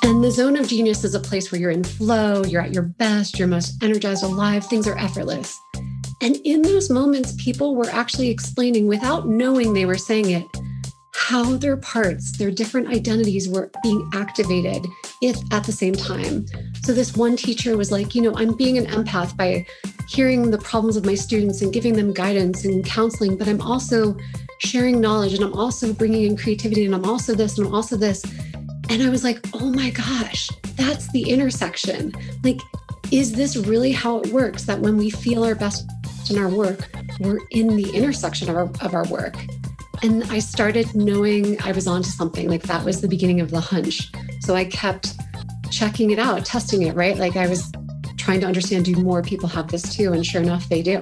And the zone of genius is a place where you're in flow, you're at your best, you're most energized, alive, things are effortless. And in those moments, people were actually explaining, without knowing they were saying it, how their parts, their different identities were being activated if at the same time. So this one teacher was like, I'm being an empath by hearing the problems of my students and giving them guidance and counseling, but I'm also sharing knowledge and I'm also bringing in creativity and I'm also this and I'm also this. And I was like, oh my gosh, that's the intersection. Like, is this really how it works? That when we feel our best in our work, we're in the intersection of our work. And I started knowing I was onto something. Like, that was the beginning of the hunch. So I kept checking it out, testing it, right? Like, I was trying to understand, do more people have this too? And sure enough, they do.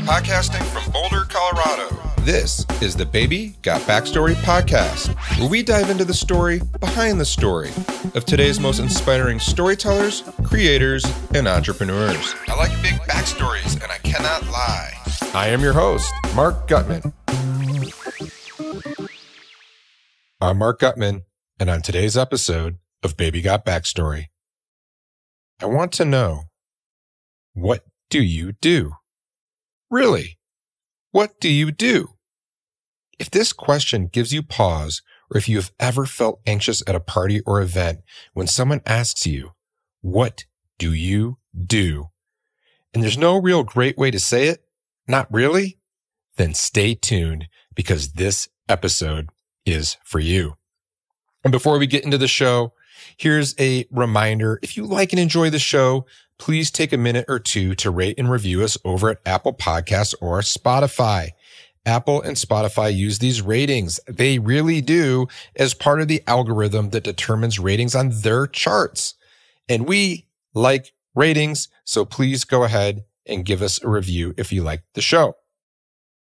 Podcasting from Boulder, Colorado. This is the Baby Got Backstory podcast, where we dive into the story behind the story of today's most inspiring storytellers, creators, and entrepreneurs. I like big backstories, and I cannot lie. I am your host, Mark Gutman. I'm Mark Gutman, and on today's episode of Baby Got Backstory, I want to know, what do you do? Really? What do you do? If this question gives you pause, or if you have ever felt anxious at a party or event when someone asks you, what do you do? And there's no real great way to say it, not really, then stay tuned because this episode is for you. And before we get into the show, here's a reminder. If you like and enjoy the show, please take a minute or two to rate and review us over at Apple Podcasts or Spotify. Apple and Spotify use these ratings. They really do, as part of the algorithm that determines ratings on their charts. And we like ratings, so please go ahead and give us a review if you like the show.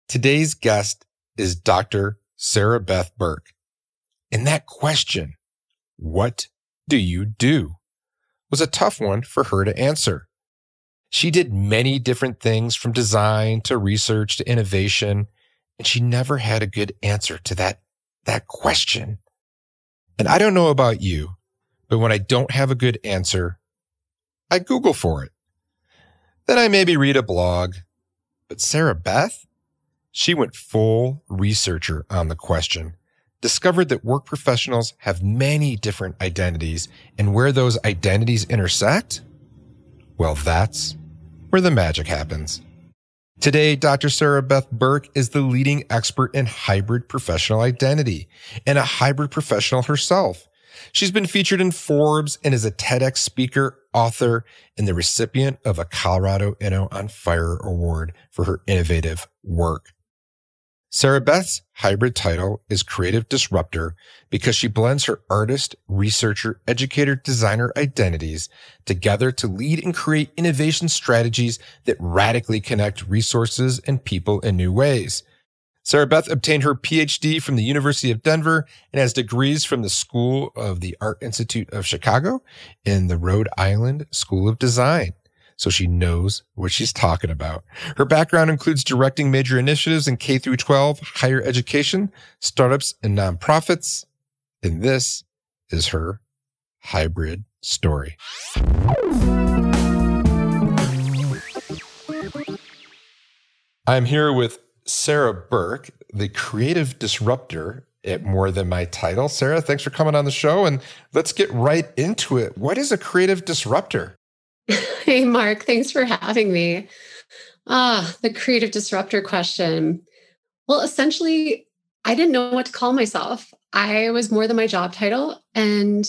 Today's guest is Dr. Sarah Beth Burke. And that question, what do you do, was a tough one for her to answer. She did many different things, from design to research to innovation, and she never had a good answer to that question. And I don't know about you, but when I don't have a good answer, I Google for it. Then I maybe read a blog. But Sarah Beth, she went full researcher on the question, discovered that work professionals have many different identities, and where those identities intersect, well, that's where the magic happens. Today, Dr. Sarah Beth Burke is the leading expert in hybrid professional identity and a hybrid professional herself. She's been featured in Forbes and is a TEDx speaker, author, and the recipient of a Colorado Inno on Fire Award for her innovative work. Sarah Beth's hybrid title is Creative Disruptor because she blends her artist, researcher, educator, designer identities together to lead and create innovation strategies that radically connect resources and people in new ways. Sarah Beth obtained her PhD from the University of Denver and has degrees from the School of the Art Institute of Chicago and the Rhode Island School of Design. So she knows what she's talking about. Her background includes directing major initiatives in K-12, higher education, startups, and nonprofits. And this is her hybrid story. I'm here with Sarah Burke, the creative disruptor at More Than My Title. Sarah, thanks for coming on the show, and let's get right into it. What is a creative disruptor? Hey, Mark, thanks for having me. The creative disruptor question. Well, essentially, I didn't know what to call myself. I was more than my job title. And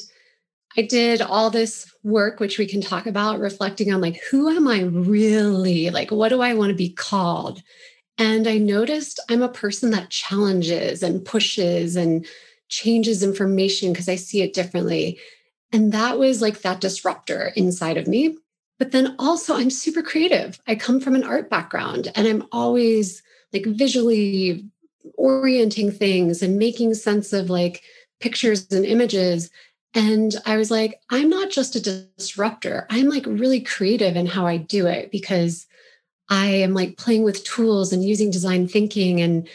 I did all this work, which we can talk about, reflecting on like, who am I really? Like, what do I want to be called? And I noticed I'm a person that challenges and pushes and changes information because I see it differently. And that was like that disruptor inside of me. But then also I'm super creative. I come from an art background and I'm always like visually orienting things and making sense of like pictures and images. And I was like, I'm not just a disruptor. I'm like really creative in how I do it because I am like playing with tools and using design thinking and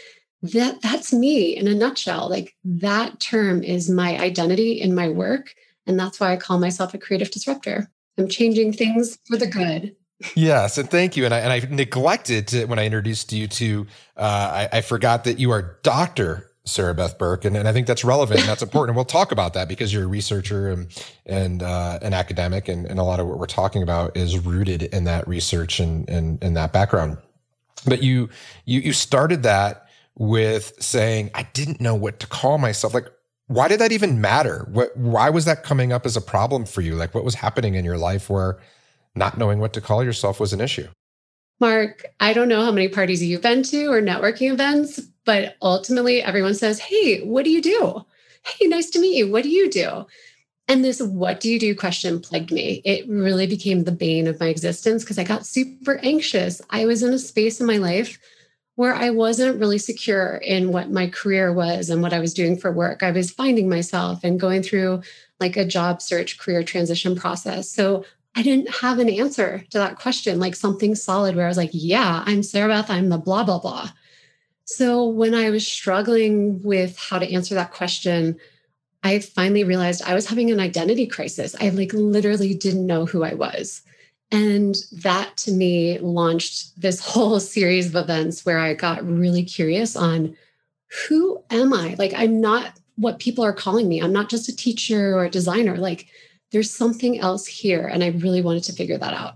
that's me in a nutshell. Like that term is my identity in my work. And that's why I call myself a creative disruptor. I'm changing things for the good. Yes, and thank you. And I neglected to, when I introduced you to, I forgot that you are Dr. Sarah Beth Burke, and I think that's relevant and that's important. And we'll talk about that because you're a researcher and an academic, and a lot of what we're talking about is rooted in that research and that background. But you started that with saying, I didn't know what to call myself. Like, why did that even matter? Why was that coming up as a problem for you? Like, what was happening in your life where not knowing what to call yourself was an issue? Mark, I don't know how many parties you've been to or networking events, but ultimately everyone says, hey, what do you do? Hey, nice to meet you. What do you do? And this what do you do question plagued me. It really became the bane of my existence because I got super anxious. I was in a space in my life where I wasn't really secure in what my career was and what I was doing for work. I was finding myself and going through like a job search, career transition process. So I didn't have an answer to that question, like something solid where I was like, yeah, I'm Sarah Beth, I'm the blah, blah, blah. So when I was struggling with how to answer that question, I finally realized I was having an identity crisis. I like literally didn't know who I was. And that to me launched this whole series of events where I got really curious on who am I? Like, I'm not what people are calling me. I'm not just a teacher or a designer. Like, there's something else here. And I really wanted to figure that out.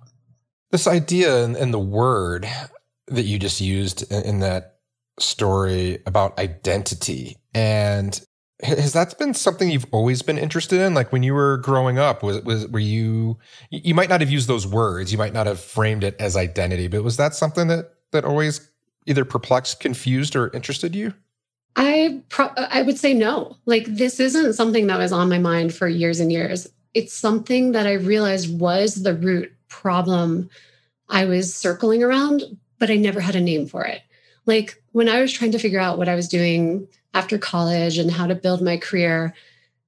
This idea and the word that you just used in that story about identity, and has that been something you've always been interested in? Like when you were growing up, were you might not have used those words, you might not have framed it as identity, but was that something that always either perplexed, confused, or interested you? I would say no. Like this isn't something that was on my mind for years and years. It's something that I realized was the root problem I was circling around, but I never had a name for it. Like when I was trying to figure out what I was doing after college and how to build my career,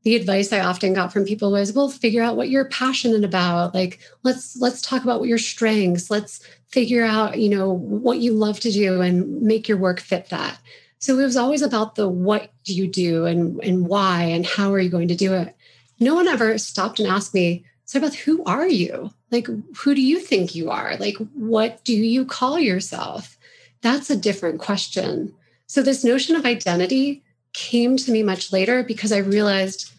the advice I often got from people was, well, figure out what you're passionate about. Like, let's talk about what your strengths. Let's figure out, what you love to do and make your work fit that. So it was always about the what do you do and why and how are you going to do it? No one ever stopped and asked me, Sarah Beth, who are you? Like, who do you think you are? Like, what do you call yourself? That's a different question. So this notion of identity came to me much later because I realized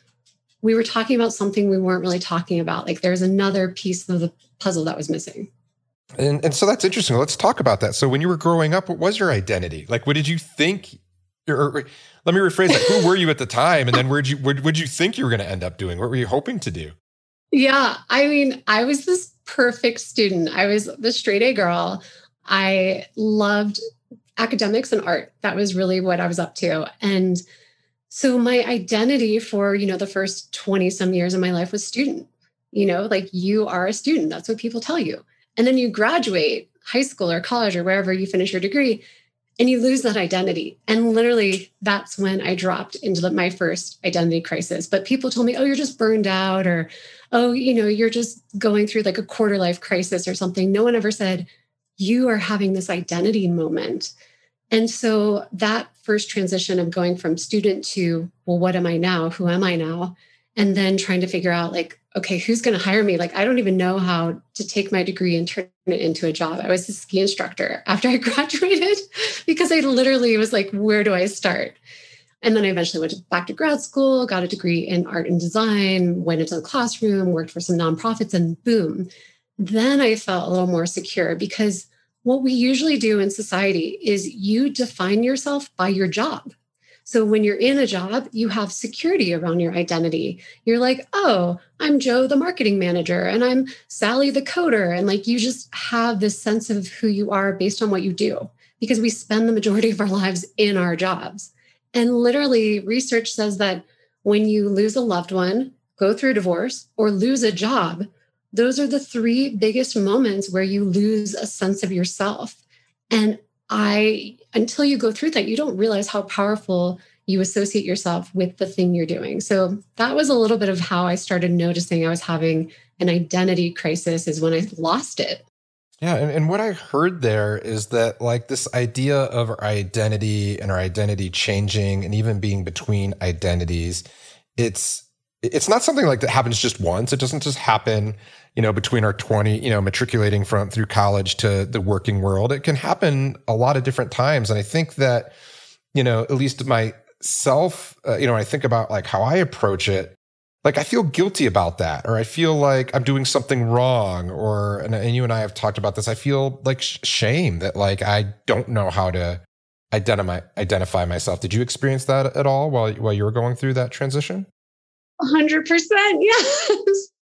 we were talking about something we weren't really talking about. Like there's another piece of the puzzle that was missing. And so that's interesting. Let's talk about that. So when you were growing up, what was your identity? Like, what did you think? Or let me rephrase that. Who were you at the time? And then where'd you think you were going to end up doing? What were you hoping to do? Yeah. I mean, I was this perfect student. I was the straight A girl. I loved academics and art. That was really what I was up to. And so my identity for, the first 20 some years of my life was student. Like you are a student. That's what people tell you. And then you graduate high school or college or wherever you finish your degree and you lose that identity. And literally that's when I dropped into my first identity crisis. But people told me, oh, you're just burned out or, oh, you're just going through like a quarter life crisis or something. No one ever said, you are having this identity moment. And so that first transition of going from student to, well, what am I now? Who am I now? And then trying to figure out like, okay, who's going to hire me? Like, I don't even know how to take my degree and turn it into a job. I was a ski instructor after I graduated because I literally was like, where do I start? And then I eventually went back to grad school, got a degree in art and design, went into the classroom, worked for some nonprofits, and boom. Then I felt a little more secure because what we usually do in society is you define yourself by your job. So when you're in a job, you have security around your identity. You're like, oh, I'm Joe, the marketing manager, and I'm Sally, the coder. And like, you just have this sense of who you are based on what you do, because we spend the majority of our lives in our jobs. And literally research says that when you lose a loved one, go through a divorce, or lose a job, those are the three biggest moments where you lose a sense of yourself. And until you go through that, you don't realize how powerful you associate yourself with the thing you're doing. So that was a little bit of how I started noticing I was having an identity crisis, is when I lost it. Yeah. And what I heard there is that like this idea of our identity and our identity changing and even being between identities, it's it's not something like that happens just once. It doesn't just happen, between our 20, matriculating from through college to the working world. It can happen a lot of different times. And I think that, at least myself, I think about like how I approach it, like I feel guilty about that, or I feel like I'm doing something wrong, and you and I have talked about this. I feel like shame that like I don't know how to identify myself. Did you experience that at all while you were going through that transition? 100%. Yes.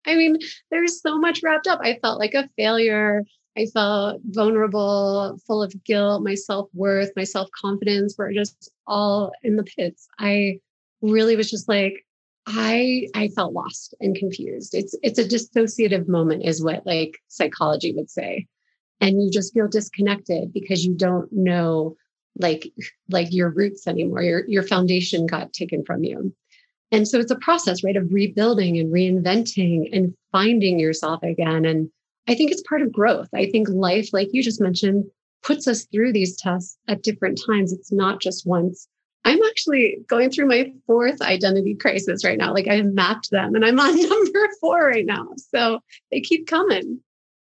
I mean, there's so much wrapped up. I felt like a failure. I felt vulnerable, full of guilt. My self-worth, my self-confidence were just all in the pits. I really was just like, I felt lost and confused. It's a dissociative moment, is what like psychology would say. And you just feel disconnected because you don't know like your roots anymore. Your foundation got taken from you. And so it's a process, right, of rebuilding and reinventing and finding yourself again. And I think it's part of growth. I think life, like you just mentioned, puts us through these tests at different times. It's not just once. I'm actually going through my fourth identity crisis right now. Like I have mapped them and I'm on number 4 right now. So they keep coming.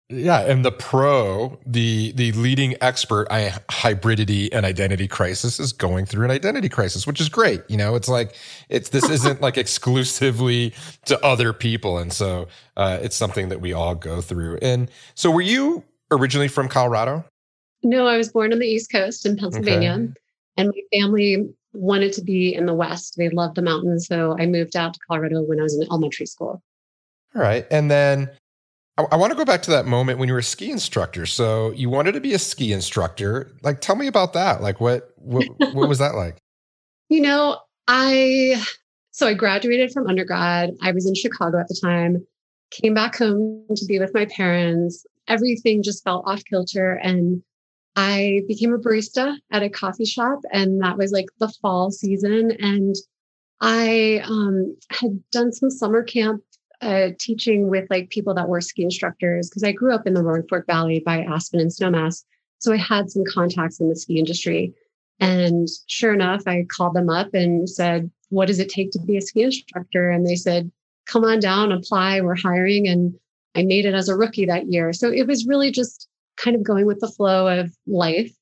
Yeah, and the leading expert hybridity and identity crisis is going through an identity crisis, which is great. It's like this isn't like exclusively to other people, and so it's something that we all go through. And so, were you originally from Colorado? No, I was born on the East Coast in Pennsylvania, Okay. and my family wanted to be in the West. They loved the mountains, so I moved out to Colorado when I was in elementary school. All right, and then I want to go back to that moment when you were a ski instructor. So you wanted to be a ski instructor. Like, tell me about that. Like, what was that like? You know, I so I graduated from undergrad. I was in Chicago at the time, came back home to be with my parents. Everything just felt off kilter. And I became a barista at a coffee shop. And that was like the fall season. And I had done some summer camp teaching with like people that were ski instructors because I grew up in the Roaring Fork Valley by Aspen and Snowmass. So I had some contacts in the ski industry. And sure enough, I called them up and said, what does it take to be a ski instructor? And they said, come on down, apply, we're hiring. And I made it as a rookie that year. So it was really just kind of going with the flow of life.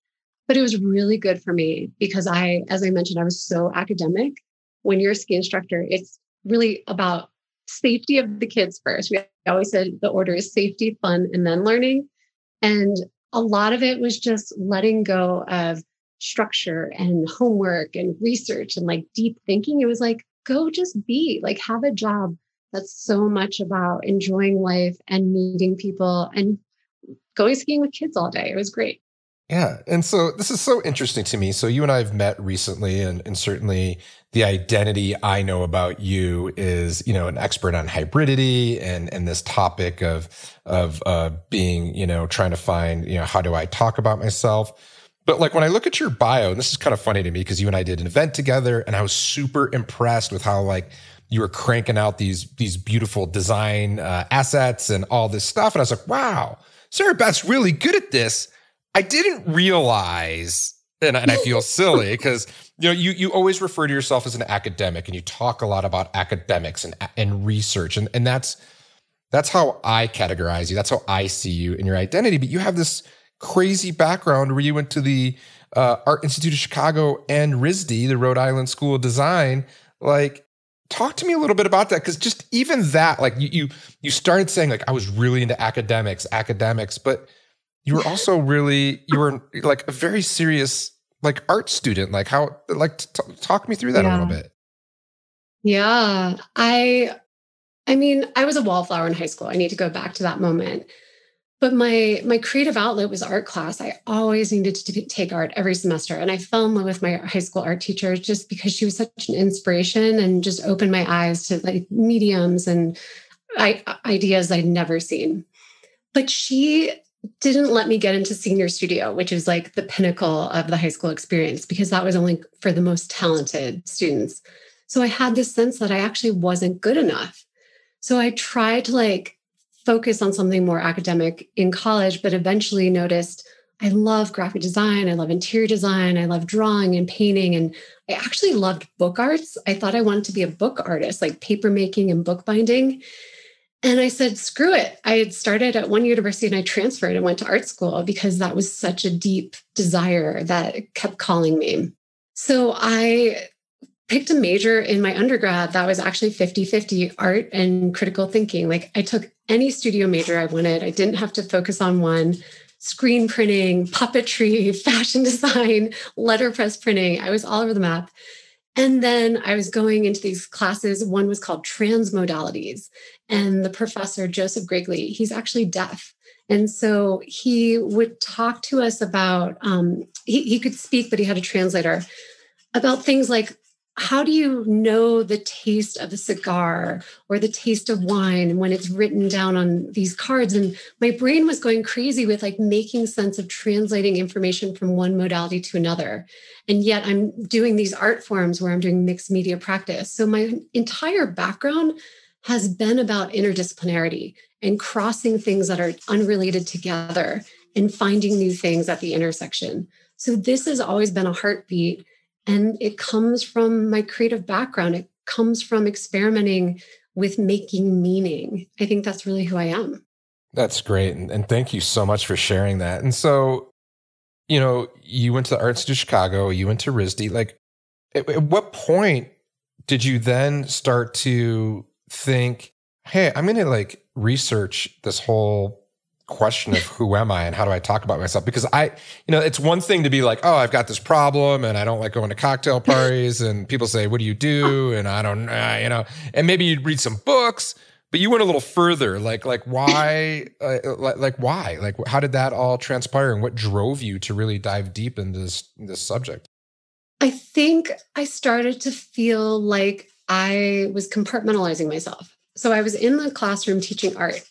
But it was really good for me because as I mentioned, I was so academic. When you're a ski instructor, it's really about safety of the kids first. We always said the order is safety, fun, and then learning. And a lot of it was just letting go of structure and homework and research and like deep thinking. It was like, go just be, like, have a job that's so much about enjoying life and meeting people and going skiing with kids all day. It was great. Yeah. And so this is so interesting to me. So you and I have met recently, and certainly the identity I know about you is, an expert on hybridity and this topic of being, trying to find, how do I talk about myself? But like when I look at your bio, and this is kind of funny to me because you and I did an event together and I was super impressed with how like you were cranking out these beautiful design assets and all this stuff. And I was like, wow, Sarah Beth's really good at this. I didn't realize, and I feel silly because you always refer to yourself as an academic, and you talk a lot about academics and research, and that's how I categorize you. That's how I see you in your identity. But you have this crazy background where you went to the Art Institute of Chicago and RISD, the Rhode Island School of Design. Like, talk to me a little bit about that, because just even that, like you started saying like I was really into academics, but you were also you were like a very serious like art student. Like how, like talk me through that a little bit. Yeah. I mean, I was a wallflower in high school. I need to go back to that moment. But my creative outlet was art class. I always needed to take art every semester. And I fell in love with my high school art teacher just because she was such an inspiration and just opened my eyes to like mediums and ideas I'd never seen. But she didn't let me get into senior studio, which is like the pinnacle of the high school experience, because that was only for the most talented students. So I had this sense that I actually wasn't good enough. So I tried to like focus on something more academic in college, but eventually noticed I love graphic design. I love interior design. I love drawing and painting. And I actually loved book arts. I thought I wanted to be a book artist, like paper making and bookbinding. And I said, screw it. I had started at one university and I transferred and went to art school because that was such a deep desire that kept calling me. So I picked a major in my undergrad that was actually 50-50 art and critical thinking. Like I took any studio major I wanted. I didn't have to focus on one. Screen printing, puppetry, fashion design, letterpress printing. I was all over the map. And then I was going into these classes. One was called Transmodalities. And the professor, Joseph Grigley, he's actually deaf. And so he would talk to us about, he could speak, but he had a translator, about things like, how do you know the taste of a cigar or the taste of wine when it's written down on these cards? And my brain was going crazy with like making sense of translating information from one modality to another. And yet I'm doing these art forms where I'm doing mixed media practice. So my entire background has been about interdisciplinarity and crossing things that are unrelated together and finding new things at the intersection. So this has always been a heartbeat. And it comes from my creative background. It comes from experimenting with making meaning. I think that's really who I am. That's great. And thank you so much for sharing that. And so, you went to the Art Institute of Chicago, you went to RISD. Like, at what point did you then start to think, hey, I'm going to like research this whole question of who am I and how do I talk about myself? Because it's one thing to be like, oh, I've got this problem and I don't like going to cocktail parties and people say, what do you do? And I don't, and maybe you'd read some books, but you went a little further. Like why, why, like how did that all transpire and what drove you to really dive deep into this subject? I think I started to feel like I was compartmentalizing myself. So I was in the classroom teaching art.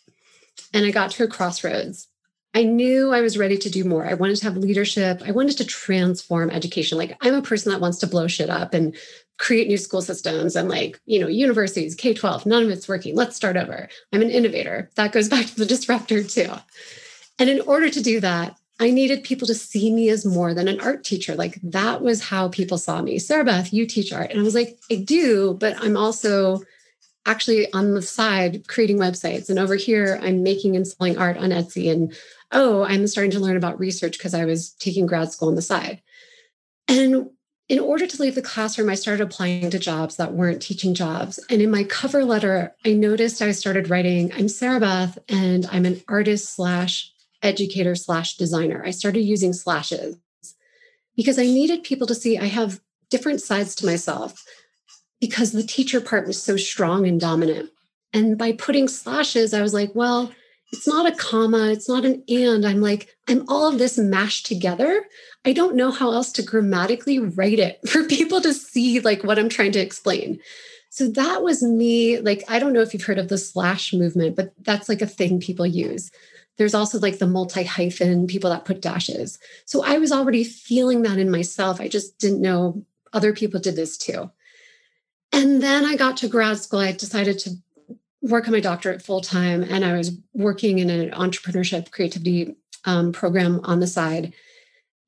And I got to a crossroads. I knew I was ready to do more. I wanted to have leadership. I wanted to transform education. Like I'm a person that wants to blow shit up and create new school systems and universities, K-12, none of it's working. Let's start over. I'm an innovator. That goes back to the disruptor too. And in order to do that, I needed people to see me as more than an art teacher. Like that was how people saw me. Sarah Beth, you teach art. And I was like, I do, but I'm also actually on the side creating websites. And over here, I'm making and selling art on Etsy. And I'm starting to learn about research because I was taking grad school on the side. And in order to leave the classroom, I started applying to jobs that weren't teaching jobs. And in my cover letter, I noticed I started writing, I'm Sarah Beth, and I'm an artist / educator / designer. I started using slashes because I needed people to see I have different sides to myself, because the teacher part was so strong and dominant. And by putting slashes, I was like, well, it's not a comma, it's not an and. I'm all of this mashed together. I don't know how else to grammatically write it for people to see like what I'm trying to explain. So that was me. Like, I don't know if you've heard of the slash movement, but that's like a thing people use. There's also like the multi-hyphen, people that put dashes. So I was already feeling that in myself. I just didn't know other people did this too. And then I got to grad school. I decided to work on my doctorate full time. And I was working in an entrepreneurship creativity program on the side.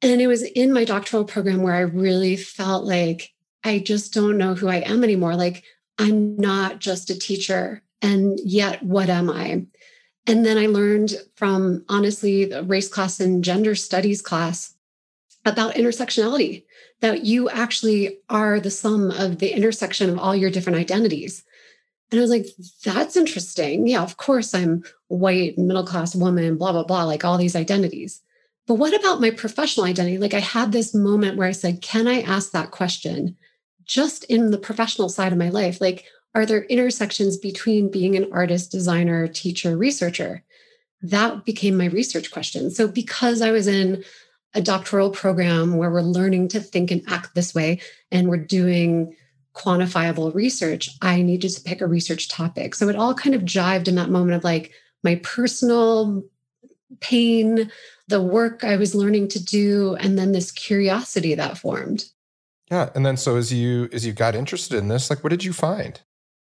And it was in my doctoral program where I really felt like I just don't know who I am anymore. Like I'm not just a teacher. And yet, what am I? And then I learned from, honestly, the race class and gender studies class about intersectionality, that you actually are the sum of the intersection of all your different identities. And I was like, that's interesting. Yeah, of course I'm white, middle-class woman, blah, blah, blah, like all these identities. But what about my professional identity? Like I had this moment where I said, can I ask that question just in the professional side of my life? Like, are there intersections between being an artist, designer, teacher, researcher? That became my research question. So because I was in a doctoral program where we're learning to think and act this way, and we're doing quantifiable research, I needed to pick a research topic. So it all kind of jived in that moment of like my personal pain, the work I was learning to do, and then this curiosity that formed. Yeah. And then so as you got interested in this, like what did you find?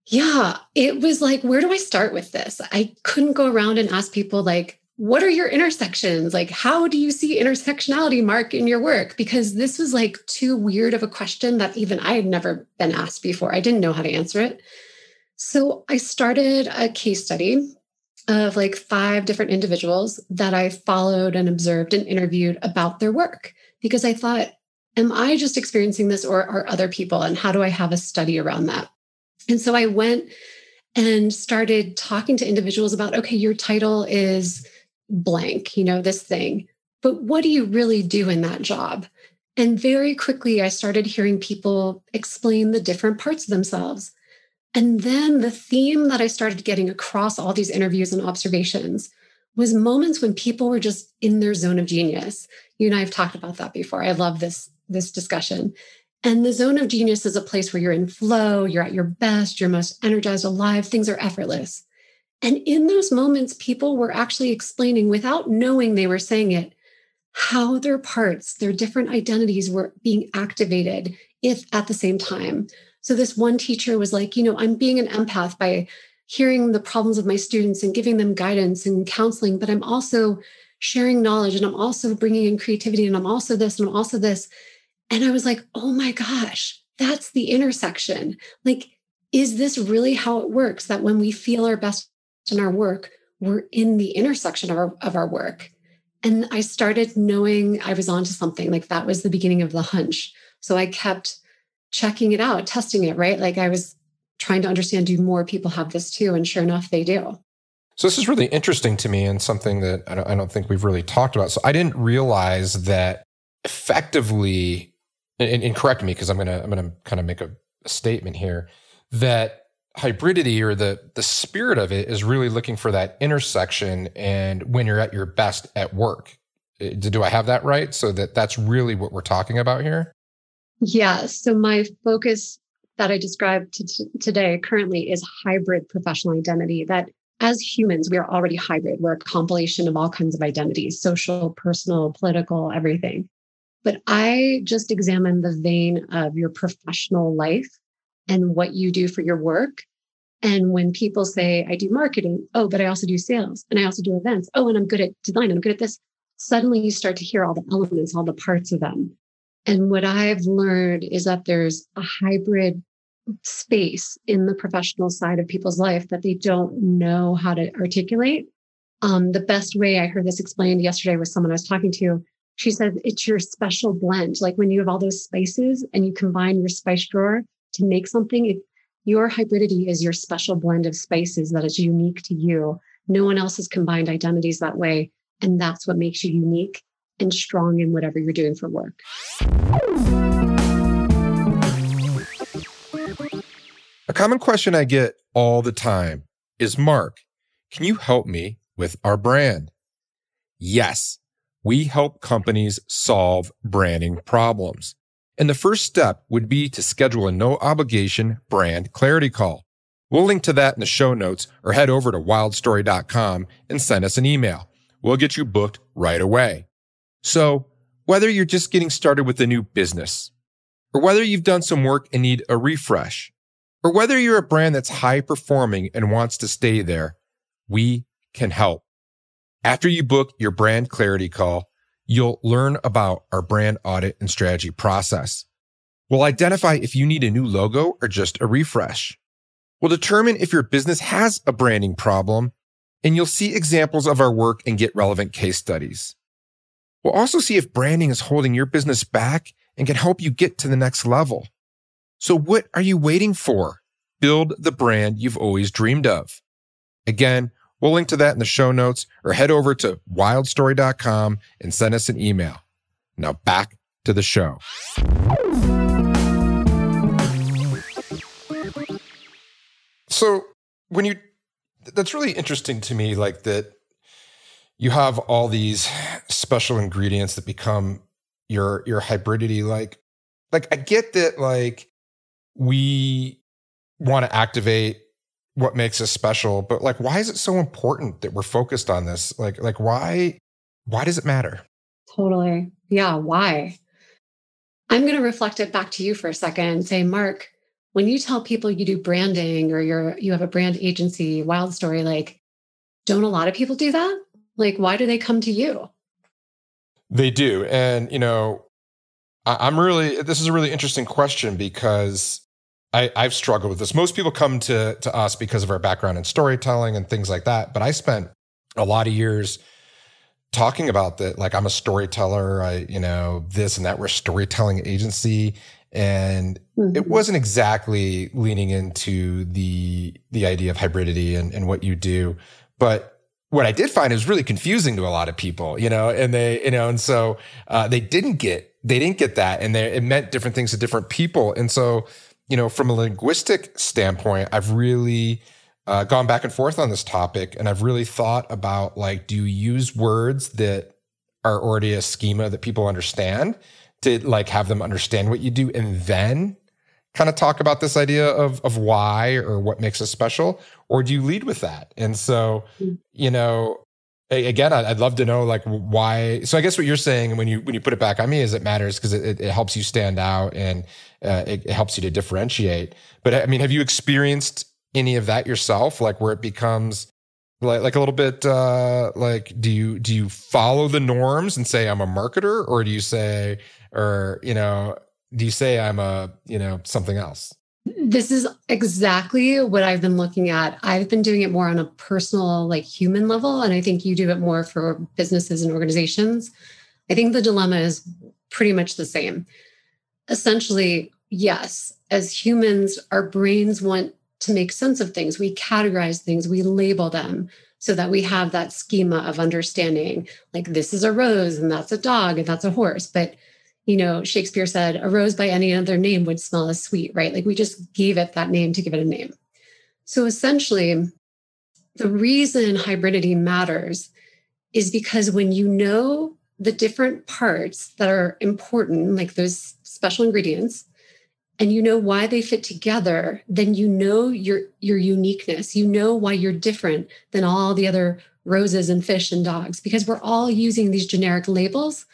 Yeah, it was like, where do I start with this? I couldn't go around and ask people, like, what are your intersections? Like, how do you see intersectionality, Mark, in your work? Because this was like too weird of a question that even I had never been asked before. I didn't know how to answer it. So I started a case study of like 5 different individuals that I followed and observed and interviewed about their work because I thought, am I just experiencing this or are other people? And how do I have a study around that? And so I went and started talking to individuals about, okay, your title is blank, this thing, but what do you really do in that job? And very quickly, I started hearing people explain the different parts of themselves. And then the theme that I started getting across all these interviews and observations was moments when people were just in their zone of genius. You and I have talked about that before. I love this discussion. And the zone of genius is a place where you're in flow, you're at your best, you're most energized, alive, things are effortless. And in those moments, people were actually explaining without knowing they were saying it, how their parts, their different identities were being activated if at the same time. So this one teacher was like, I'm being an empath by hearing the problems of my students and giving them guidance and counseling, but I'm also sharing knowledge and I'm also bringing in creativity and I'm also this and I'm also this. And I was like, oh my gosh, that's the intersection. Like, is this really how it works? That when we feel our best in our work, we're in the intersection of our work. And I started knowing I was onto something. Like that was the beginning of the hunch. So I kept checking it out, testing it, right? Like I was trying to understand, do more people have this too? And sure enough, they do. So this is really interesting to me and something that I don't think we've really talked about. So I didn't realize that effectively, and correct me because I'm gonna kind of make a statement here, that hybridity or the spirit of it is really looking for that intersection and when you're at your best at work. Do I have that right? So that's really what we're talking about here? Yeah. So my focus that I described today currently is hybrid professional identity. That as humans, we are already hybrid. We're a compilation of all kinds of identities, social, personal, political, everything. But I just examine the vein of your professional life and what you do for your work. And when people say, I do marketing, oh, but I also do sales and I also do events. Oh, and I'm good at design. I'm good at this. Suddenly you start to hear all the elements, all the parts of them. And what I've learned is that there's a hybrid space in the professional side of people's life that they don't know how to articulate. The best way I heard this explained yesterday with someone I was talking to, she said, it's your special blend. Like when you have all those spices and you combine your spice drawer to make something, your hybridity is your special blend of spices that is unique to you. No one else has combined identities that way. And that's what makes you unique and strong in whatever you're doing for work. A common question I get all the time is, Mark, can you help me with our brand? Yes, we help companies solve branding problems. And the first step would be to schedule a no-obligation brand clarity call. We'll link to that in the show notes or head over to wildstory.com and send us an email. We'll get you booked right away. So whether you're just getting started with a new business, or whether you've done some work and need a refresh, or whether you're a brand that's high performing and wants to stay there, we can help. After you book your brand clarity call, you'll learn about our brand audit and strategy process. We'll identify if you need a new logo or just a refresh. We'll determine if your business has a branding problem, and you'll see examples of our work and get relevant case studies. We'll also see if branding is holding your business back and can help you get to the next level. So what are you waiting for? Build the brand you've always dreamed of. Again, we'll link to that in the show notes or head over to wildstory.com and send us an email. Now back to the show. So that's really interesting to me, like that you have all these special ingredients that become your hybridity. Like I get that, like, we want to activate what makes us special, but like, why is it so important that we're focused on this? Like why does it matter? Totally. Yeah. Why? I'm going to reflect it back to you for a second and say, Mark, when you tell people you do branding or you have a brand agency, Wild Story, like, don't a lot of people do that? Like, why do they come to you? They do. And, this is a really interesting question because I've struggled with this. Most people come to us because of our background in storytelling and things like that. But I spent a lot of years talking about that. Like, I'm a storyteller, this and that. We're a storytelling agency. And it wasn't exactly leaning into the idea of hybridity and what you do. But what I did find is really confusing to a lot of people, and they, and so they didn't get that, and it meant different things to different people. And so, from a linguistic standpoint, I've really gone back and forth on this topic, and I've really thought about, like, do you use words that are already a schema that people understand to, like, have them understand what you do, and then kind of talk about this idea of why or what makes us special, or do you lead with that? And so, again, I'd love to know, like, why. So I guess what you're saying when you put it back on me is it matters because it helps you stand out and it helps you to differentiate. But I mean, have you experienced any of that yourself? Like, where it becomes like a little bit like, do you follow the norms and say I'm a marketer, or do you say, do you say I'm a, something else? This is exactly what I've been looking at. I've been doing it more on a personal, like, human level. And I think you do it more for businesses and organizations. I think the dilemma is pretty much the same. Essentially, yes, as humans, our brains want to make sense of things. We categorize things, we label them so that we have that schema of understanding, like, this is a rose and that's a dog and that's a horse. But Shakespeare said, a rose by any other name would smell as sweet, right? Like, we just gave it that name to give it a name. So essentially, the reason hybridity matters is because when you know the different parts that are important, like those special ingredients, and you know why they fit together, then you know your uniqueness. You know why you're different than all the other roses and fish and dogs, because we're all using these generic labels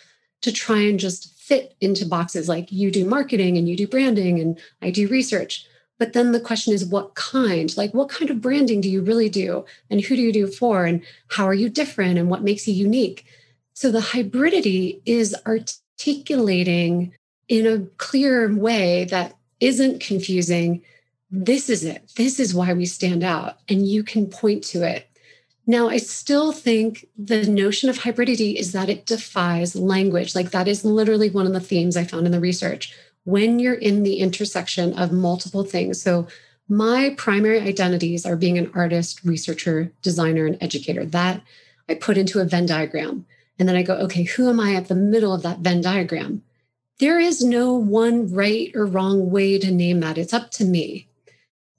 to try and just fit into boxes. Like, you do marketing and you do branding and I do research. But then the question is, what kind of branding do you really do? And who do you do it for? And how are you different? And what makes you unique? So the hybridity is articulating in a clear way that isn't confusing. This is it. This is why we stand out. And you can point to it. Now, I still think the notion of hybridity is that it defies language. Like, that is literally one of the themes I found in the research. When you're in the intersection of multiple things. So my primary identities are being an artist, researcher, designer, and educator. That I put into a Venn diagram. And then I go, okay, who am I at the middle of that Venn diagram? There is no one right or wrong way to name that. It's up to me.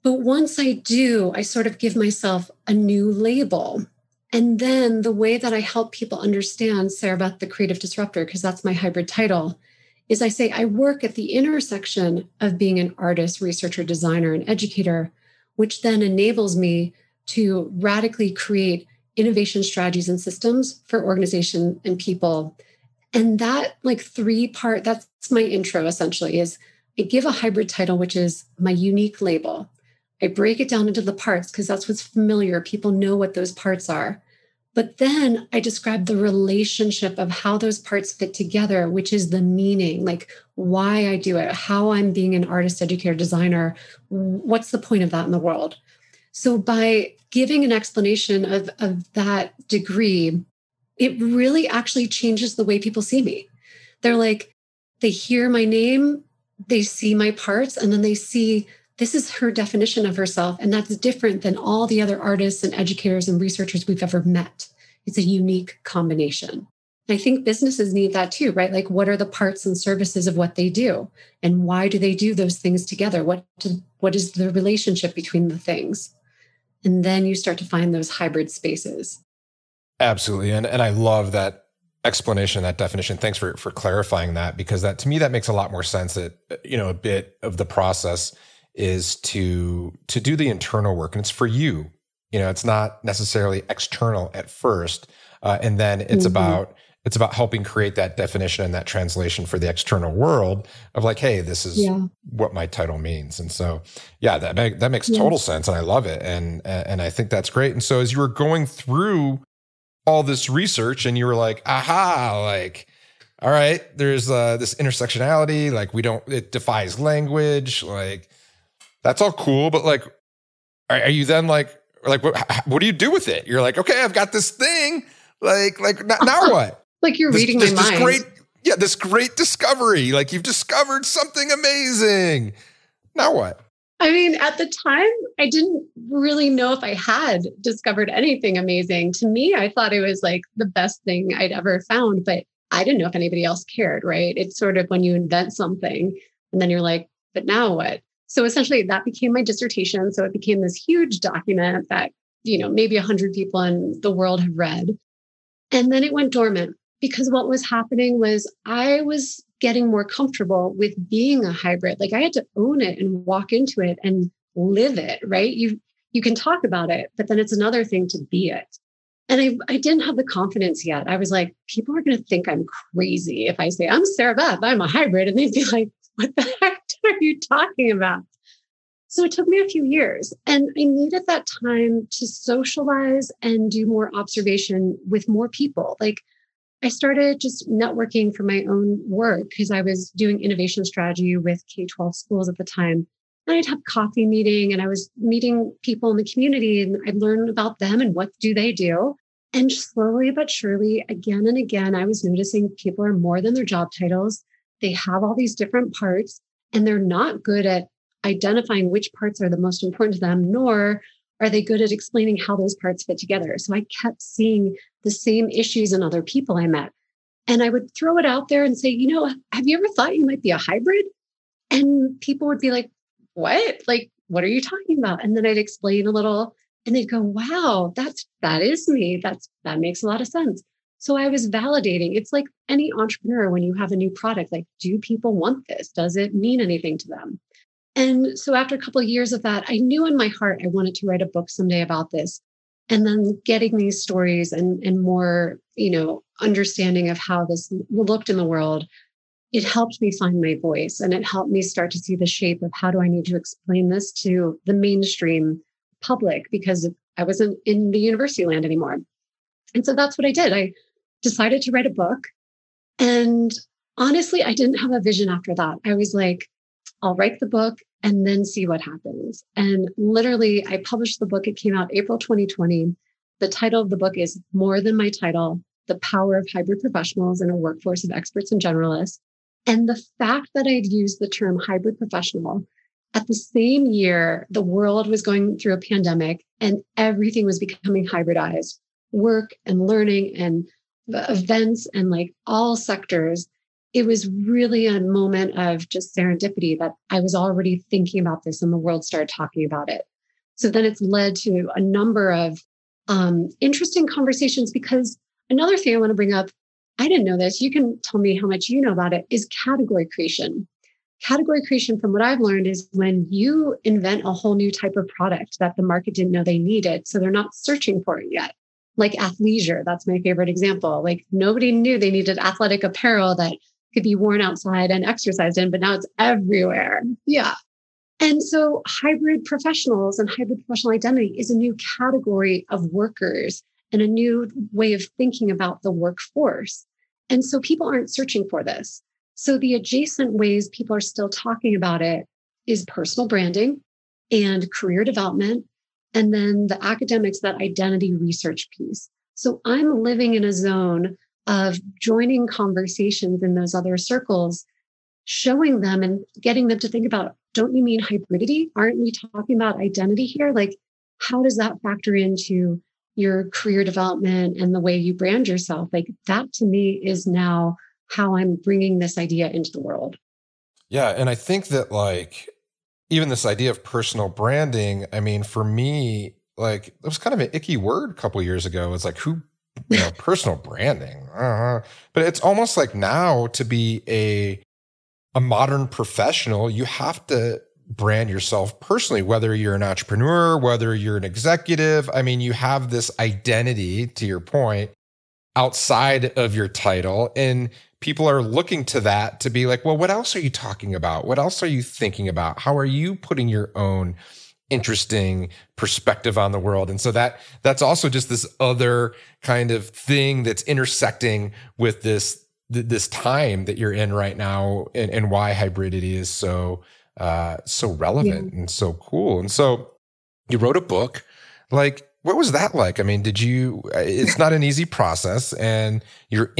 But once I do, I sort of give myself a new label. And then the way that I help people understand Sarah Beth, the creative disruptor, because that's my hybrid title, is I say I work at the intersection of being an artist, researcher, designer, and educator, which then enables me to radically create innovation strategies and systems for organization and people. And that, like, three-part, that's my intro essentially, is I give a hybrid title, which is my unique label. I break it down into the parts because that's what's familiar. People know what those parts are. But then I describe the relationship of how those parts fit together, which is the meaning, like why I do it, how I'm being an artist, educator, designer. What's the point of that in the world? So by giving an explanation of that degree, it really actually changes the way people see me. They're like, they hear my name, they see my parts, and then they see this is her definition of herself. And that's different than all the other artists and educators and researchers we've ever met. It's a unique combination. And I think businesses need that too, right? Like, what are the parts and services of what they do? And why do they do those things together? What is the relationship between the things? And then you start to find those hybrid spaces. Absolutely. And I love that explanation, that definition. Thanks for clarifying that, because that, to me, that makes a lot more sense. That, a bit of the process is to do the internal work, and it's for you. It's not necessarily external at first, and then it's about It's about helping create that definition and that translation for the external world of like, hey, this is what my title means. And so, yeah, that makes total sense. And I love it. And I think that's great. And so as you were going through all this research and you were like, aha, like, all right, there's this intersectionality, like it defies language. Like that's all cool. But like, are you then like what do you do with it? You're like, okay, I've got this thing. Like now what? Like you're reading my mind. This great discovery. Like you've discovered something amazing. Now what? I mean, at the time, I didn't really know if I had discovered anything amazing. To me, I thought it was like the best thing I'd ever found, but I didn't know if anybody else cared, right? It's sort of when you invent something and then you're like, but now what? So essentially that became my dissertation. So it became this huge document that, maybe 100 people in the world have read. And then it went dormant. Because what was happening was I was getting more comfortable with being a hybrid. Like I had to own it and walk into it and live it, right? You can talk about it, but then it's another thing to be it. And I didn't have the confidence yet. I was like, people are going to think I'm crazy if I say, I'm Sarah Beth, I'm a hybrid. And they'd be like, what the heck are you talking about? So it took me a few years and I needed that time to socialize and do more observation with more people. Like I started just networking for my own work because I was doing innovation strategy with K-12 schools at the time. And I'd have coffee meeting and I was meeting people in the community and I'd learn about them and what do they do. And slowly but surely, again and again, I was noticing people are more than their job titles. They have all these different parts and they're not good at identifying which parts are the most important to them, nor are they good at explaining how those parts fit together. So I kept seeing the same issues in other people I met. And I would throw it out there and say, have you ever thought you might be a hybrid? And people would be like, what? Like, what are you talking about? And then I'd explain a little and they'd go, wow, that is me. That makes a lot of sense. So I was validating. It's like any entrepreneur, when you have a new product, like, do people want this? Does it mean anything to them? And so after a couple of years of that, I knew in my heart, I wanted to write a book someday about this. And then getting these stories and more, understanding of how this looked in the world, it helped me find my voice and it helped me start to see the shape of how do I need to explain this to the mainstream public because I wasn't in the university land anymore. And so that's what I did. I decided to write a book. And honestly, I didn't have a vision after that. I was like, I'll write the book and then see what happens. And literally, I published the book. It came out April 2020. The title of the book is More Than My Title, The Power of Hybrid Professionals in a Workforce of Experts and Generalists. And the fact that I'd used the term hybrid professional at the same year, the world was going through a pandemic and everything was becoming hybridized, work and learning and events and like all sectors. It was really a moment of just serendipity that I was already thinking about this and the world started talking about it. So then it's led to a number of interesting conversations because another thing I want to bring up, I didn't know this, you can tell me how much you know about it, is category creation. Category creation, from what I've learned, is when you invent a whole new type of product that the market didn't know they needed. So they're not searching for it yet. Like athleisure, that's my favorite example. Like nobody knew they needed athletic apparel that could be worn outside and exercised in, but now it's everywhere. Yeah. And so hybrid professionals and hybrid professional identity is a new category of workers and a new way of thinking about the workforce. And so people aren't searching for this. So the adjacent ways people are still talking about it is personal branding and career development. And then the academics, that identity research piece. So I'm living in a zone of joining conversations in those other circles, showing them and getting them to think about, don't you mean hybridity? Aren't we talking about identity here? Like, how does that factor into your career development and the way you brand yourself? Like that to me is now how I'm bringing this idea into the world. Yeah. And I think that like, even this idea of personal branding, I mean, for me, like it was kind of an icky word a couple of years ago. It's like, personal branding. But it's almost like now to be a modern professional, you have to brand yourself personally, whether you're an entrepreneur, whether you're an executive. I mean, you have this identity, to your point, outside of your title. And people are looking to that to be like, well, what else are you talking about? What else are you thinking about? How are you putting your own interesting perspective on the world? And so that's also just this other kind of thing that's intersecting with this time that you're in right now, and why hybridity is so relevant and so cool. And so you wrote a book. Like, what was that like? I mean, it's not an easy process, and you've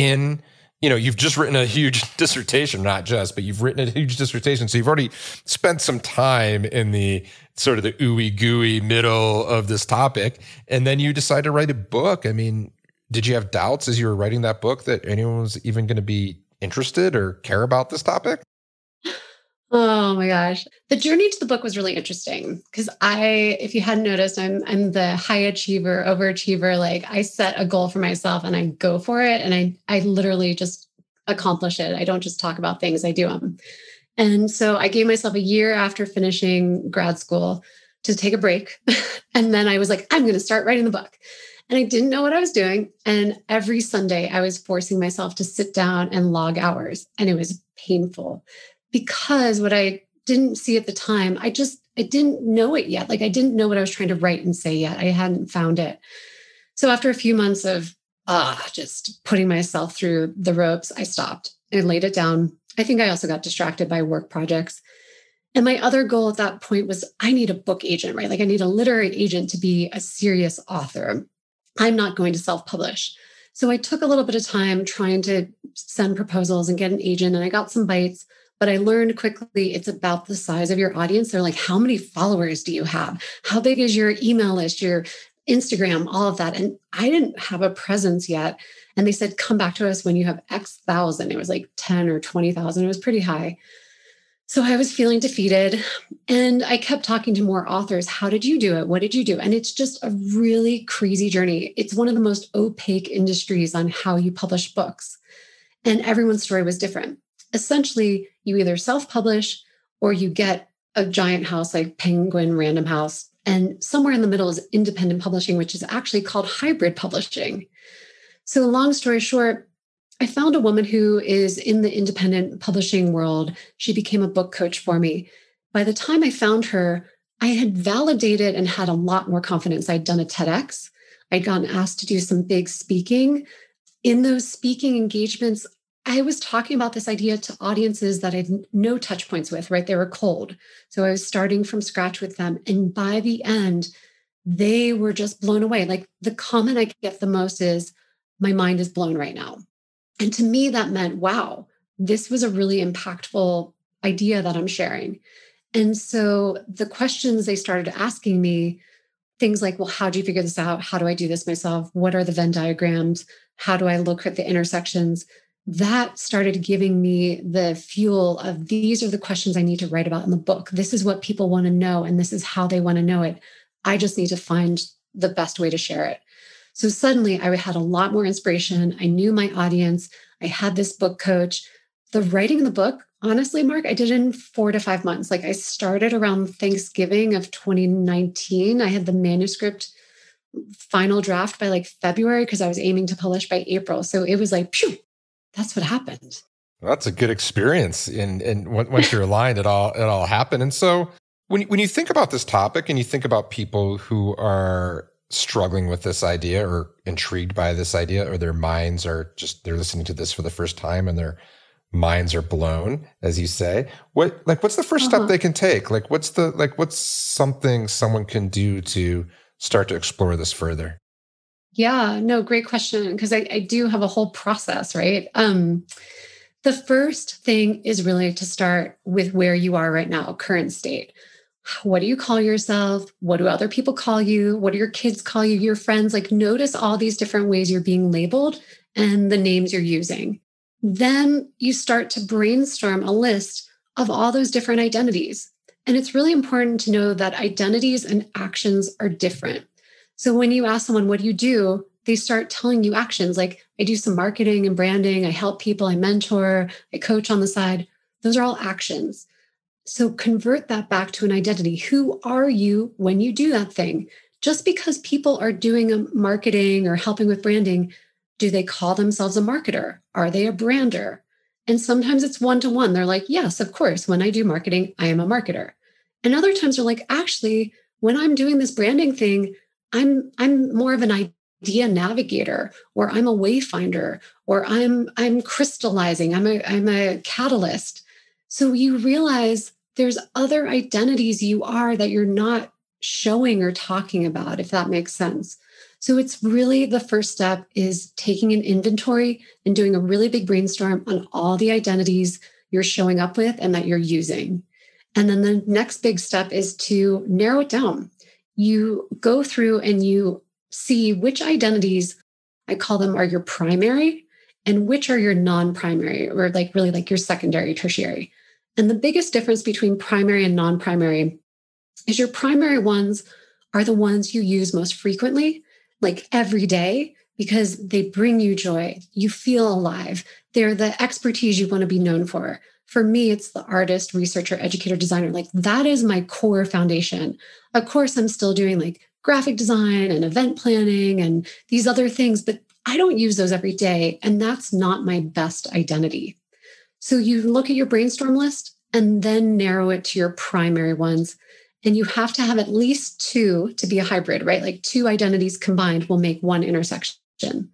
just written a huge dissertation, but you've written a huge dissertation. So you've already spent some time in the sort of the ooey gooey middle of this topic. And then you decide to write a book. I mean, did you have doubts as you were writing that book that anyone was even going to be interested or care about this topic? Oh my gosh. The journey to the book was really interesting because if you hadn't noticed, I'm the high achiever, overachiever. Like, I set a goal for myself and I go for it. And I literally just accomplish it. I don't just talk about things, I do them. And so I gave myself a year after finishing grad school to take a break. And then I was like, I'm going to start writing the book. And I didn't know what I was doing. And every Sunday I was forcing myself to sit down and log hours. And it was painful because what I didn't see at the time, I didn't know it yet. Like, I didn't know what I was trying to write and say yet. I hadn't found it. So after a few months of just putting myself through the ropes, I stopped and laid it down. I think I also got distracted by work projects. And my other goal at that point was, I need a book agent, right? Like, I need a literary agent to be a serious author. I'm not going to self-publish. So I took a little bit of time trying to send proposals and get an agent, and I got some bites, but I learned quickly it's about the size of your audience. They're like, how many followers do you have? How big is your email list, your Instagram, all of that? And I didn't have a presence yet. And they said, come back to us when you have X thousand. It was like 10 or 20,000. It was pretty high. So I was feeling defeated, and I kept talking to more authors. How did you do it? What did you do? And it's just a really crazy journey. It's one of the most opaque industries on how you publish books. And everyone's story was different. Essentially, you either self-publish or you get a giant house like Penguin Random House. And somewhere in the middle is independent publishing, which is actually called hybrid publishing. So long story short, I found a woman who is in the independent publishing world. She became a book coach for me. By the time I found her, I had validated and had a lot more confidence. I'd done a TEDx. I'd gotten asked to do some big speaking. In those speaking engagements, I was talking about this idea to audiences that I had no touch points with, right? They were cold. So I was starting from scratch with them. And by the end, they were just blown away. Like, the comment I get the most is, my mind is blown right now. And to me, that meant, wow, this was a really impactful idea that I'm sharing. And so the questions they started asking me, things like, well, how do you figure this out? How do I do this myself? What are the Venn diagrams? How do I look at the intersections? That started giving me the fuel of, these are the questions I need to write about in the book. This is what people want to know, and this is how they want to know it. I just need to find the best way to share it. So suddenly I had a lot more inspiration. I knew my audience. I had this book coach. The writing of the book, honestly, Mark, I did it in 4 to 5 months. Like, I started around Thanksgiving of 2019. I had the manuscript final draft by like February because I was aiming to publish by April. So it was like, phew, that's what happened. Well, that's a good experience. And once you're aligned, it all happened. And so when you think about this topic and you think about people who are struggling with this idea or intrigued by this idea, or their minds are just, they're listening to this for the first time and their minds are blown, as you say, what's the first step they can take? What's something someone can do to start to explore this further? Yeah, no, great question. Because I do have a whole process, right? The first thing is really to start with where you are right now, current state. What do you call yourself? What do other people call you? What do your kids call you? Your friends? Like, notice all these different ways you're being labeled and the names you're using. Then you start to brainstorm a list of all those different identities. And it's really important to know that identities and actions are different. So when you ask someone, what do you do? They start telling you actions like, I do some marketing and branding. I help people. I mentor. I coach on the side. Those are all actions. So convert that back to an identity. Who are you when you do that thing? Just because people are doing marketing or helping with branding Do they call themselves a marketer? Are they a brander? And sometimes it's one-to-one. They're like, yes, of course, when I do marketing, I am a marketer. And other times they're like, actually, when I'm doing this branding thing, I'm more of an idea navigator, or I'm a wayfinder, or I'm crystallizing, I'm a catalyst. So you realize there's other identities you are that you're not showing or talking about, if that makes sense. So it's really the first step is taking an inventory and doing a really big brainstorm on all the identities you're showing up with and that you're using. And then the next big step is to narrow it down. You go through and you see which identities, I call them, are your primary and which are your non-primary, or like really like your secondary, tertiary. And the biggest difference between primary and non-primary is your primary ones are the ones you use most frequently, like every day, because they bring you joy. You feel alive. They're the expertise you want to be known for. For me, it's the artist, researcher, educator, designer. Like that is my core foundation. Of course, I'm still doing like graphic design and event planning and these other things, but I don't use those every day. And that's not my best identity. So you look at your brainstorm list and then narrow it to your primary ones. And you have to have at least two to be a hybrid, right? Like two identities combined will make one intersection.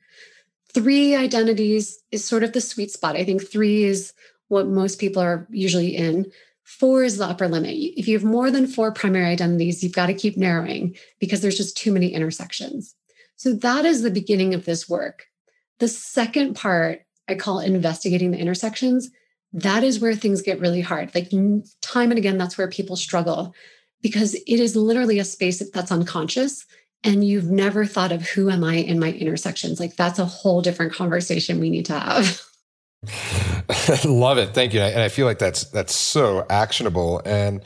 Three identities is sort of the sweet spot. I think three is what most people are usually in. Four is the upper limit. If you have more than four primary identities, you've got to keep narrowing because there's just too many intersections. So that is the beginning of this work. The second part I call investigating the intersections. That is where things get really hard. Like time and again, that's where people struggle because it is literally a space that's unconscious and you've never thought of who am I in my intersections. Like that's a whole different conversation we need to have. Love it. Thank you. And I feel like that's so actionable. And,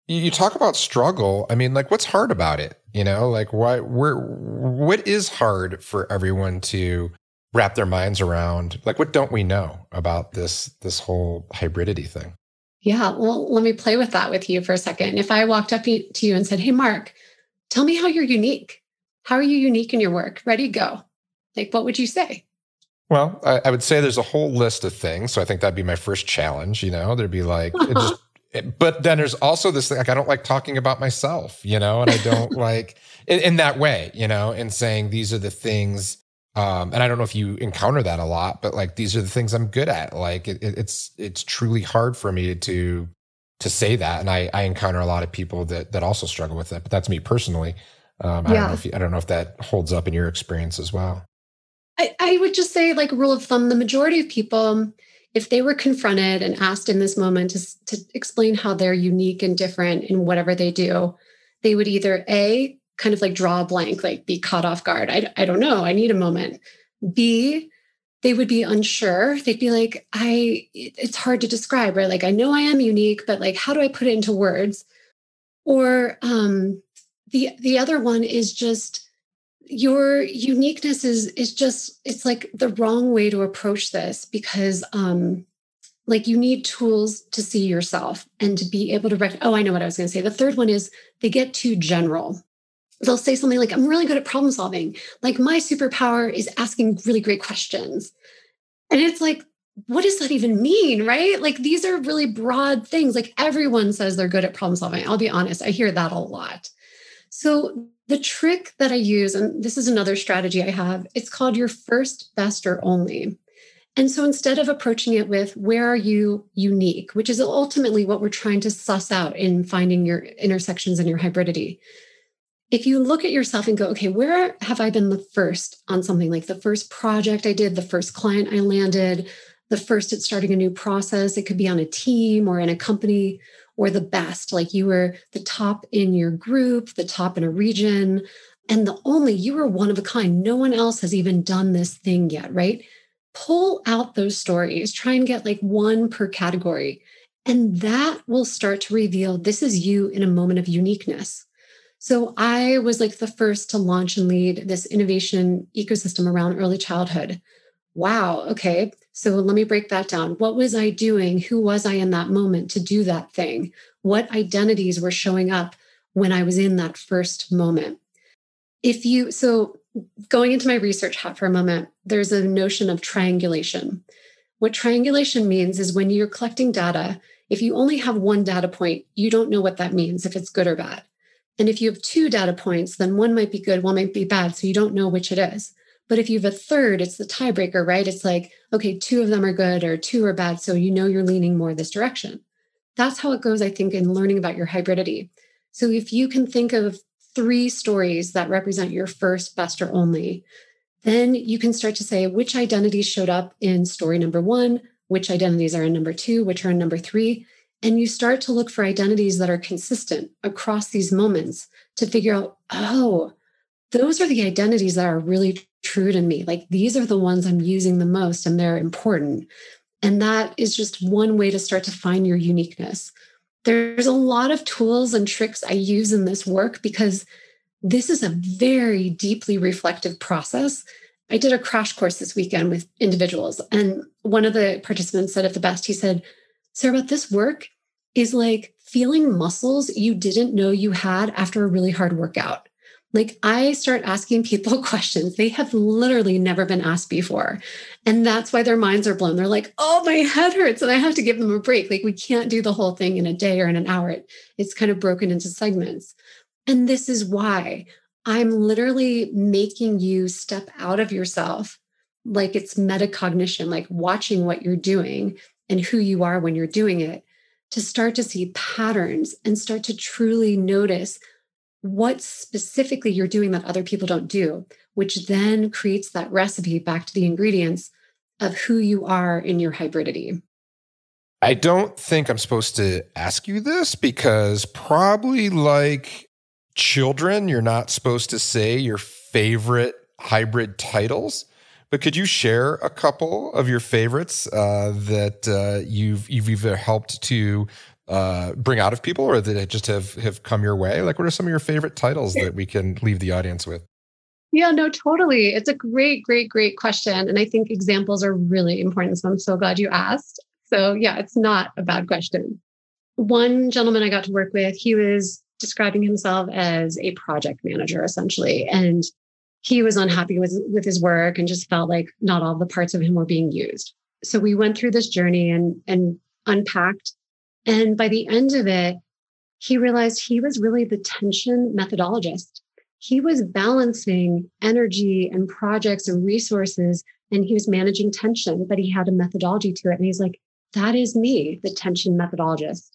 you talk about struggle. I mean, like what's hard about it? Like what is hard for everyone to wrap their minds around? Like, what don't we know about this whole hybridity thing? Yeah. Well, let me play with that with you for a second. If I walked up to you and said, hey, Mark, tell me how you're unique. How are you unique in your work? Ready, go. Like, what would you say? Well, I would say there's a whole list of things. So I think that'd be my first challenge. There'd be like, but then there's also this thing, like, I don't like talking about myself, and I don't like in that way, and saying these are the things. And I don't know if you encounter that a lot, but like, these are the things I'm good at. Like it's truly hard for me to say that. And I encounter a lot of people that also struggle with it, but that's me personally. I don't know if that holds up in your experience as well. I would just say, like, rule of thumb, the majority of people, if they were confronted and asked in this moment to explain how they're unique and different in whatever they do, they would either A, kind of like draw a blank, like be caught off guard. I don't know. I need a moment. B, they would be unsure. They'd be like, it's hard to describe, right? Like, I know I am unique, but like, how do I put it into words? Or the other one is just, your uniqueness is just, it's like the wrong way to approach this because like you need tools to see yourself and to be able to I know what I was going to say. The third one is they get too general. They'll say something like, I'm really good at problem solving. Like my superpower is asking really great questions. And it's like, what does that even mean? Right? Like these are really broad things. Like everyone says they're good at problem solving. I'll be honest. I hear that a lot. So the trick that I use, and this is another strategy I have, it's called your first, best, or only. And so instead of approaching it with, where are you unique, which is ultimately what we're trying to suss out in finding your intersections and your hybridity. If you look at yourself and go, okay, where have I been the first on something, like the first project I did, the first client I landed, the first at starting a new process? It could be on a team or in a company. Or the best, like you were the top in your group, the top in a region, and you were one of a kind. No one else has even done this thing yet, right? Pull out those stories, try and get like one per category. And that will start to reveal this is you in a moment of uniqueness. So I was like the first to launch and lead this innovation ecosystem around early childhood. Wow. Okay. So let me break that down. What was I doing? Who was I in that moment to do that thing? What identities were showing up when I was in that first moment? So Going into my research hat for a moment, there's a notion of triangulation. What triangulation means is when you're collecting data, if you only have one data point, you don't know what that means, if it's good or bad. And if you have two data points, then one might be good, one might be bad, so you don't know which it is. But if you have a third, it's the tiebreaker, right? It's like, okay, two of them are good or two are bad, so you know you're leaning more this direction. That's how it goes, I think, in learning about your hybridity. So if you can think of 3 stories that represent your first, best, or only, then you can start to say which identities showed up in story number 1, which identities are in number 2, which are in number 3. And you start to look for identities that are consistent across these moments to figure out, oh, those are the identities that are really true to me. Like these are the ones I'm using the most and they're important. And that is just one way to start to find your uniqueness. There's a lot of tools and tricks I use in this work because this is a very deeply reflective process. I did a crash course this weekend with individuals, and one of the participants said it the best. He said, Sarah, this work is like feeling muscles you didn't know you had after a really hard workout. Like I start asking people questions they have literally never been asked before. And that's why their minds are blown. They're like, oh, my head hurts. And I have to give them a break. Like we can't do the whole thing in a day or in an hour. It's kind of broken into segments. And this is why I'm literally making you step out of yourself. Like it's metacognition, like watching what you're doing and who you are when you're doing it, to start to see patterns and start to truly notice what specifically you're doing that other people don't do, which then creates that recipe back to the ingredients of who you are in your hybridity. I don't think I'm supposed to ask you this because probably like children, you're not supposed to say your favorite hybrid titles. But could you share a couple of your favorites that you've either helped to bring out of people or that just have come your way? Like, what are some of your favorite titles that we can leave the audience with? Yeah, no, totally. It's a great, great, great question. And I think examples are really important. So I'm so glad you asked. So yeah, it's not a bad question. One gentleman I got to work with, he was describing himself as a project manager, essentially. And he was unhappy with his work and just felt like not all the parts of him were being used. So we went through this journey and unpacked. And by the end of it, he realized he was really the tension methodologist. He was balancing energy and projects and resources, and he was managing tension, but he had a methodology to it. And he's like, that is me, the tension methodologist.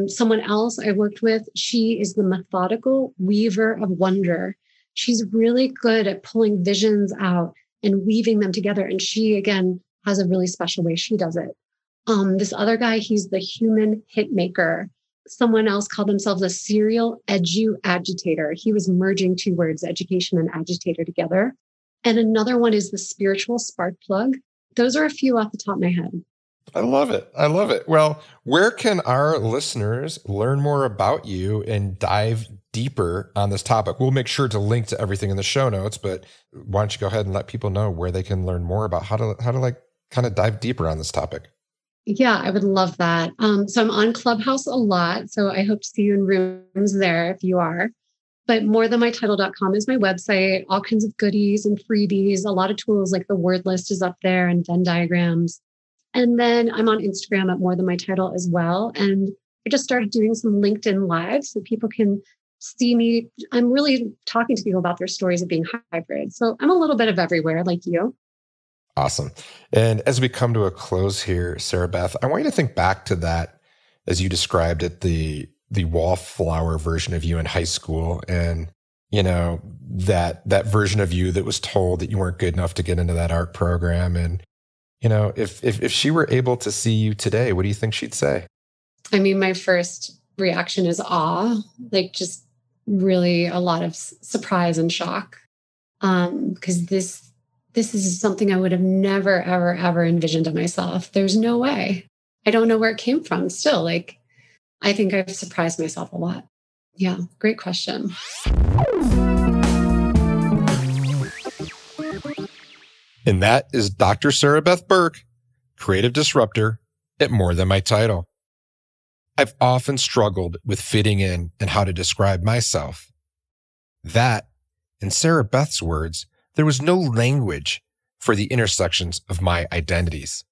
Someone else I worked with, she is the methodical weaver of wonder. She's really good at pulling visions out and weaving them together. And she, again, has a really special way she does it. This other guy, he's the human hit maker. Someone else called themselves a serial edu-agitator. He was merging 2 words, education and agitator, together. And another one is the spiritual spark plug. Those are a few off the top of my head. I love it. I love it. Well, where can our listeners learn more about you and dive deeper on this topic? We'll make sure to link to everything in the show notes, but why don't you go ahead and let people know where they can learn more about how to like kind of dive deeper on this topic? Yeah, I would love that. So I'm on Clubhouse a lot. So I hope to see you in rooms there if you are. But morethanmytitle.com is my website, all kinds of goodies and freebies, a lot of tools like the word list is up there and Venn diagrams. And then I'm on Instagram at More Than My Title as well. And I just started doing some LinkedIn Live so people can see me. I'm really talking to people about their stories of being hybrid. So I'm a little bit of everywhere like you. Awesome. And as we come to a close here, Sarah Beth, I want you to think back to that as you described it, the wallflower version of you in high school. And, you know, that version of you that was told that you weren't good enough to get into that art program. And, you know, if she were able to see you today, what do you think she'd say? I mean, my first reaction is awe, like just really a lot of surprise and shock. Because this is something I would have never, ever, ever envisioned of myself. There's no way. I don't know where it came from still. Like, I think I've surprised myself a lot. Yeah, great question. And that is Dr. Sarah Beth Burke, creative disruptor at More Than My Title. I've often struggled with fitting in and how to describe myself. That In Sarah Beth's words, there was no language for the intersections of my identities.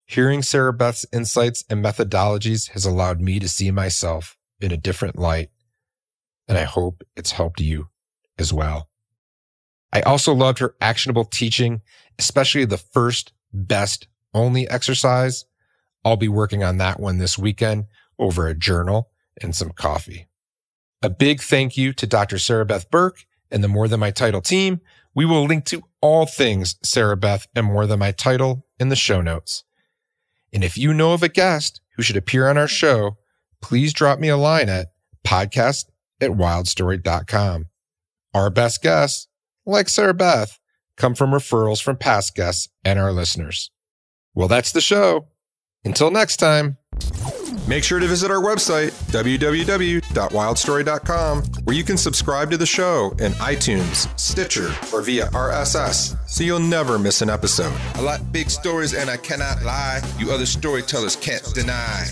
Hearing Sarah Beth's insights and methodologies has allowed me to see myself in a different light, and I hope it's helped you as well. I also loved her actionable teaching, especially the first, best, only exercise. I'll be working on that one this weekend over a journal and some coffee. A big thank you to Dr. Sarah Beth Burke and the More Than My Title team. We will link to all things Sarah Beth and More Than My Title in the show notes. And if you know of a guest who should appear on our show, please drop me a line at podcast@wildstory.com. Our best guests, like Sarah Beth, come from referrals from past guests and our listeners. Well, that's the show. Until next time. Make sure to visit our website, www.wildstory.com, where you can subscribe to the show in iTunes, Stitcher, or via RSS, so you'll never miss an episode. I like big stories and I cannot lie. You other storytellers can't deny.